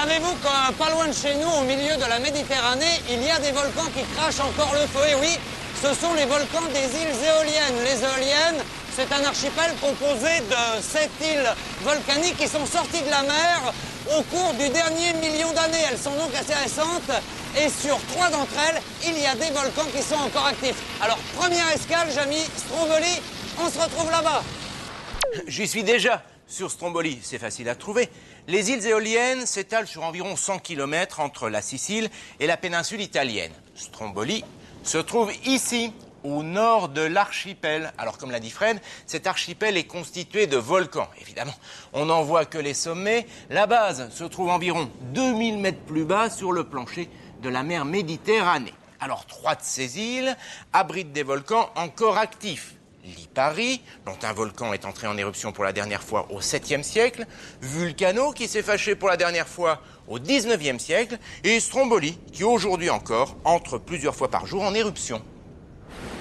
Savez-vous que pas loin de chez nous, au milieu de la Méditerranée, il y a des volcans qui crachent encore le feu? Et oui, ce sont les volcans des îles Éoliennes. Les Éoliennes, c'est un archipel composé de 7 îles volcaniques qui sont sorties de la mer au cours du dernier million d'années. Elles sont donc assez récentes et sur 3 d'entre elles, il y a des volcans qui sont encore actifs. Alors, première escale, Jamy, Stromboli, on se retrouve là-bas. J'y suis déjà sur Stromboli, c'est facile à trouver. Les îles Éoliennes s'étalent sur environ 100 km entre la Sicile et la péninsule italienne. Stromboli se trouve ici, au nord de l'archipel. Alors, comme l'a dit Fred, cet archipel est constitué de volcans, évidemment. On n'en voit que les sommets. La base se trouve environ 2000 mètres plus bas sur le plancher de la mer Méditerranée. Alors, 3 de ces îles abritent des volcans encore actifs. Lipari, dont un volcan est entré en éruption pour la dernière fois au 7e siècle, Vulcano, qui s'est fâché pour la dernière fois au 19e siècle, et Stromboli, qui aujourd'hui encore entre plusieurs fois par jour en éruption.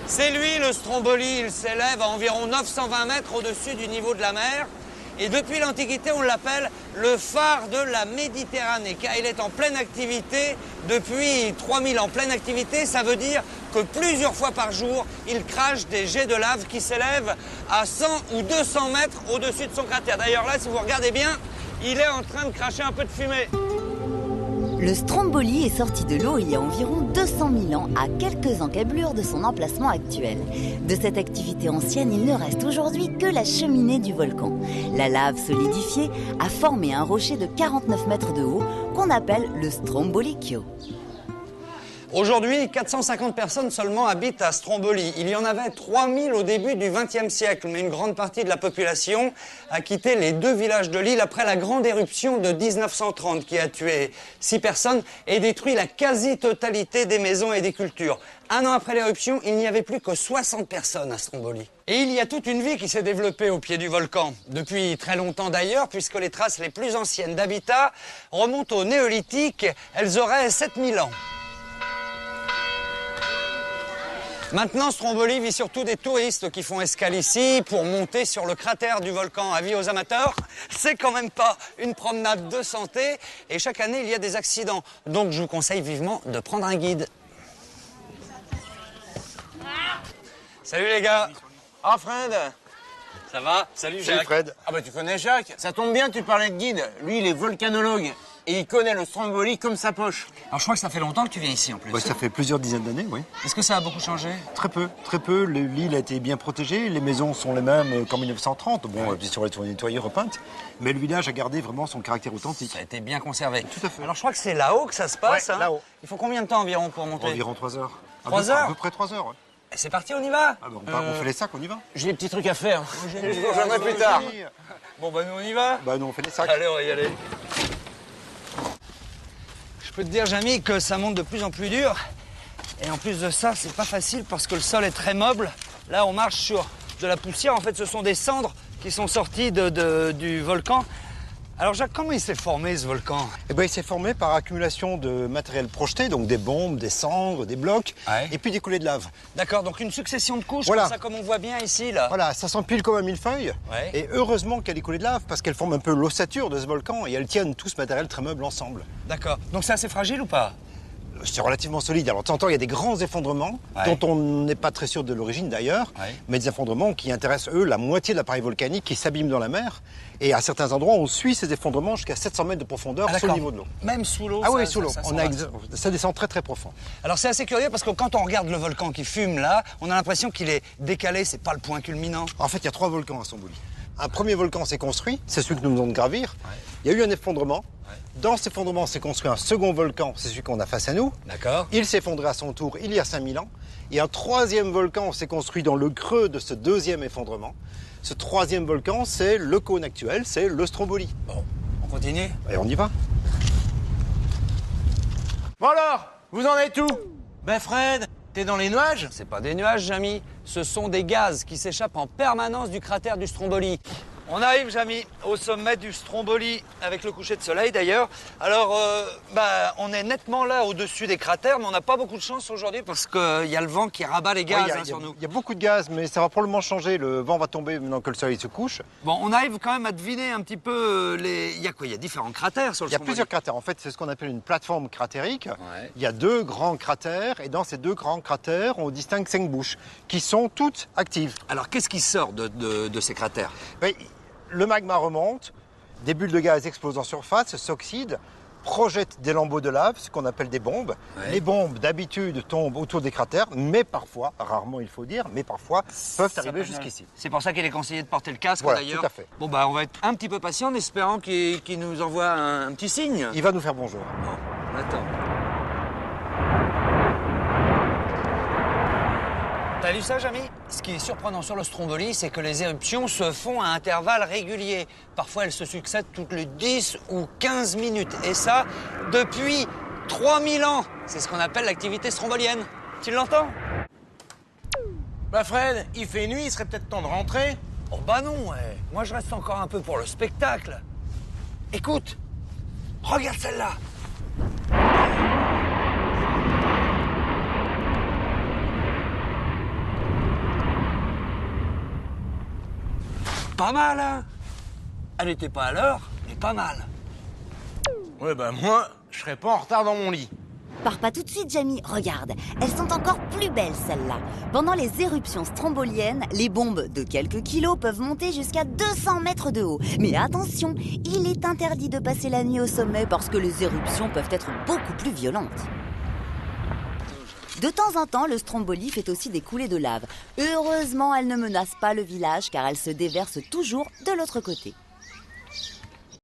C'est lui, le Stromboli. Il s'élève à environ 920 mètres au-dessus du niveau de la mer. Et depuis l'Antiquité, on l'appelle le phare de la Méditerranée, car il est en pleine activité depuis 3000 ans. Pleine activité, ça veut dire que plusieurs fois par jour, il crache des jets de lave qui s'élèvent à 100 ou 200 mètres au-dessus de son cratère. D'ailleurs, là, si vous regardez bien, il est en train de cracher un peu de fumée. Le Stromboli est sorti de l'eau il y a environ 200 000 ans, à quelques encablures de son emplacement actuel. De cette activité ancienne, il ne reste aujourd'hui que la cheminée du volcan. La lave solidifiée a formé un rocher de 49 mètres de haut qu'on appelle le Strombolicchio. Aujourd'hui, 450 personnes seulement habitent à Stromboli. Il y en avait 3000 au début du XXe siècle, mais une grande partie de la population a quitté les 2 villages de l'île après la grande éruption de 1930 qui a tué 6 personnes et détruit la quasi-totalité des maisons et des cultures. 1 an après l'éruption, il n'y avait plus que 60 personnes à Stromboli. Et il y a toute une vie qui s'est développée au pied du volcan, depuis très longtemps d'ailleurs, puisque les traces les plus anciennes d'habitat remontent au néolithique. Elles auraient 7000 ans. Maintenant, Stromboli vit surtout des touristes qui font escale ici pour monter sur le cratère du volcan. Avis aux amateurs, c'est quand même pas une promenade de santé. Et chaque année, il y a des accidents. Donc, je vous conseille vivement de prendre un guide. Salut les gars. Ah, Fred! Ça va? Salut Jacques. Salut Fred. Ah bah tu connais Jacques. Ça tombe bien, tu parlais de guide. Lui, il est volcanologue. Et il connaît le Stromboli comme sa poche. Alors, je crois que ça fait longtemps que tu viens ici en plus. Ouais, ça fait plusieurs dizaines d'années, oui. Est-ce que ça a beaucoup changé? Très peu, très peu. L'île a été bien protégée, les maisons sont les mêmes qu'en 1930. Bon, bien sûr, elles sont nettoyées, repeintes. Mais le village a gardé vraiment son caractère authentique. Ça a été bien conservé. Tout à fait. Alors, je crois que c'est là-haut que ça se passe. Ouais, là-haut. Il faut combien de temps environ pour monter? Environ 3 heures. 3 heures? À peu près 3 heures, ouais. Et c'est parti, on y va? Ah, on fait les sacs, on y va. J'ai des petits trucs à faire. Je vous rejoindrai plus tard. Bon, bah nous, on y va? Bah, nous, on fait les sacs. Allez, on va y aller. Je peux te dire, Jamy, que ça monte de plus en plus dur. Et en plus de ça, c'est pas facile parce que le sol est très meuble. Là, on marche sur de la poussière. En fait, ce sont des cendres qui sont sorties du volcan. Alors, Jacques, comment il s'est formé, ce volcan? Eh ben, il s'est formé par accumulation de matériel projeté, donc des bombes, des cendres, des blocs, Ouais. et puis des coulées de lave. D'accord, donc une succession de couches, Voilà. comme ça, comme on voit bien ici, là. Voilà, ça s'empile comme un millefeuille. Ouais. Et heureusement qu'il y a des coulées de lave, parce qu'elles forment un peu l'ossature de ce volcan, et elles tiennent tout ce matériel très meuble ensemble. D'accord. Donc, c'est assez fragile ou pas? C'est relativement solide. Alors, de temps en temps, il y a des grands effondrements, Ouais. dont on n'est pas très sûr de l'origine d'ailleurs, Ouais. mais des effondrements qui intéressent, eux, la moitié de l'appareil volcanique qui s'abîme dans la mer. Et à certains endroits, on suit ces effondrements jusqu'à 700 mètres de profondeur sous le d'accord. niveau de l'eau. Même sous l'eau? Ah ça- oui, sous ça- l'eau. ça On s'en a va. ça descend très très profond. Alors c'est assez curieux parce que quand on regarde le volcan qui fume là, on a l'impression qu'il est décalé, c'est pas le point culminant. En fait, il y a 3 volcans à Stromboli. Un premier volcan s'est construit, c'est celui que nous venons de gravir. Il y a eu un effondrement. Dans cet effondrement s'est construit un second volcan, c'est celui qu'on a face à nous. D'accord. Il s'est effondré à son tour il y a 5000 ans. Et un troisième volcan s'est construit dans le creux de ce deuxième effondrement. Ce troisième volcan, c'est le cône actuel, c'est le Stromboli. Bon, on continue? Et on y va. Bon alors, vous en êtes où? Ben Fred, t'es dans les nuages? C'est pas des nuages, Jamy. Ce sont des gaz qui s'échappent en permanence du cratère du Stromboli. On arrive, Jamy, au sommet du Stromboli, avec le coucher de soleil d'ailleurs. Alors, on est nettement là au-dessus des cratères, mais on n'a pas beaucoup de chance aujourd'hui parce qu'il y a le vent qui rabat les gaz sur nous. Il y a beaucoup de gaz, mais ça va probablement changer. Le vent va tomber maintenant que le soleil se couche. Bon, on arrive quand même à deviner un petit peu les... Il y a quoi? Il y a différents cratères sur le Stromboli. Il y a plusieurs cratères. En fait, c'est ce qu'on appelle une plateforme cratérique. Ouais. Il y a 2 grands cratères, et dans ces 2 grands cratères, on distingue 5 bouches, qui sont toutes actives. Alors, qu'est-ce qui sort de ces cratères? Le magma remonte, des bulles de gaz explosent en surface, s'oxydent, projettent des lambeaux de lave, ce qu'on appelle des bombes. Ouais. Les bombes, d'habitude, tombent autour des cratères, mais parfois, rarement il faut dire, mais parfois, peuvent arriver jusqu'ici. C'est pour ça qu'il est conseillé de porter le casque, Voilà, d'ailleurs. tout à fait. Bon, on va être un petit peu patient en espérant qu'il nous envoie un petit signe. Il va nous faire bonjour. Bon, on attend. T'as vu ça, Jamy? Ce qui est surprenant sur le Stromboli, c'est que les éruptions se font à intervalles réguliers. Parfois, elles se succèdent toutes les 10 ou 15 minutes. Et ça, depuis 3000 ans. C'est ce qu'on appelle l'activité strombolienne. Tu l'entends? Bah Fred, il fait nuit, il serait peut-être temps de rentrer. Oh non, ouais. Moi je reste encore un peu pour le spectacle. Écoute, regarde celle-là. Pas mal, hein? Elle n'était pas à l'heure, mais pas mal. Ouais, bah moi, je serais pas en retard dans mon lit. Pars pas tout de suite, Jamy. Regarde, elles sont encore plus belles, celles-là. Pendant les éruptions stromboliennes, les bombes de quelques kilos peuvent monter jusqu'à 200 mètres de haut. Mais attention, il est interdit de passer la nuit au sommet parce que les éruptions peuvent être beaucoup plus violentes. De temps en temps, le Stromboli fait aussi des coulées de lave. Heureusement, elle ne menace pas le village car elle se déverse toujours de l'autre côté.